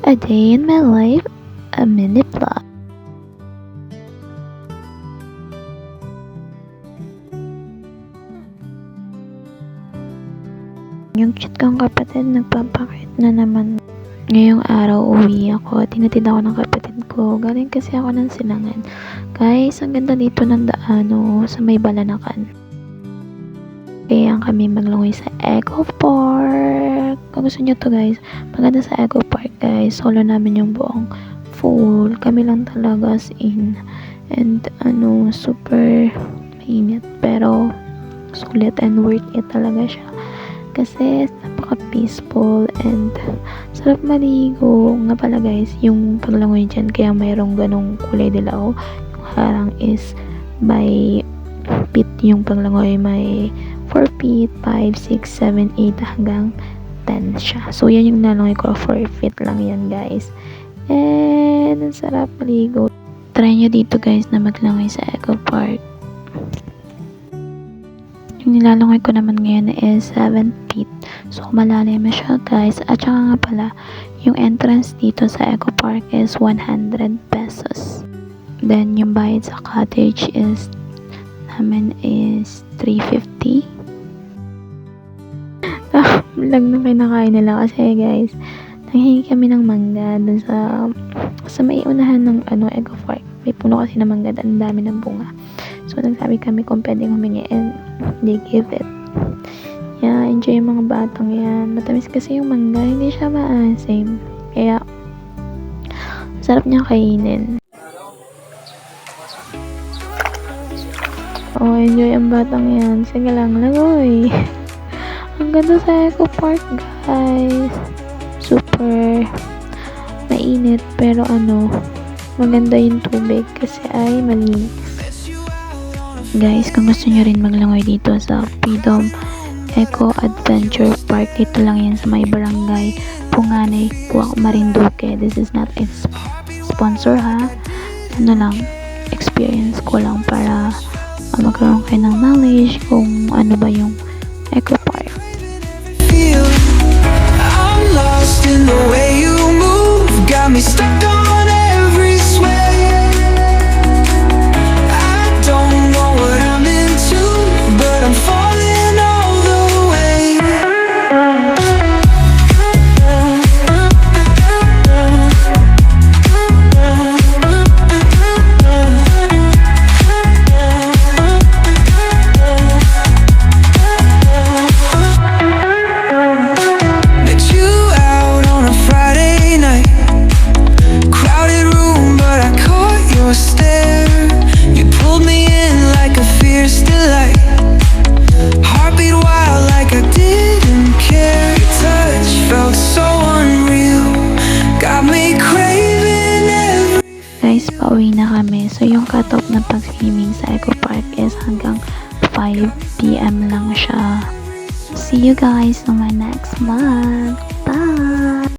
A day in my life, a mini vlog. Yung cute kong kapatid nagpapakit na naman. Ngayong araw uwi ako. Tinatid ako ng kapatid ko. Galing kasi ako ng Silangan. Guys, ang ganda dito ng daan sa may Balanakan. Kaya kami maglangoy sa Eco Park. Kung gusto nyo to guys, maganda sa Eco Park guys. Solo namin yung buong full. Kami lang talaga as in. And super mainit. Pero sulit and worth it talaga siya. Kasi napaka-peaceful and sarap maligo. Nga pala guys, yung paglangoy dyan, kaya mayroong ganong kulay dilaw. Yung harang is by feet yung paglangoy. May 4 feet, 5, 6, 7, 8 hanggang 10 siya. So yan yung nalangoy ko, 4 feet lang yan guys. And ang sarap maligo. Try nyo dito guys na maglangoy sa Eco Park. Yung nilalangoy ko naman ngayon is 7 feet. So, malalim na siya guys. At saka nga pala, yung entrance dito sa Eco Park is 100 pesos. Then, yung bayad sa cottage namin is 350. Lang na kinakain nila kasi guys, nanghingi kami ng mangga dun sa may unahan ng Eco Park. May puno kasi na mangga, ang dami ng bunga. So, nagsabi kami kung pwedeng humingi and they give it. Yeah, enjoy yung mga batang yan. Matamis kasi yung mangga, hindi siya maasim. Kaya, sarap niya kainin. Oh, enjoy ang batang yan. Sige lang, lagoy. Ang ganda sa Eco Park, guys. Super mainit, pero maganda yung tubig kasi ay malinis. Guys, kung gusto nyo rin maglangoy dito sa Freedom Eco Adventure Park, dito lang yan sa may barangay Punganay, Puak, Marinduque. This is not a sponsor ha. Experience ko lang para magkaroon kayo ng knowledge kung ano ba yung Eco Park. I'm lost in the way you move, got me stuck on every sway. I don't know what I'm into, but I'm falling all the way. Met you out on a Friday night, crowded room, but I caught your stare. You pulled me in like a fierce delight, heartbeat wild like I didn't care. Touch felt so unreal, got me craving every. Guys, pauwi na kami. So, yung cut-off ng pag-swimming sa Eco Park is hanggang 5 PM lang siya. See you guys on my next vlog.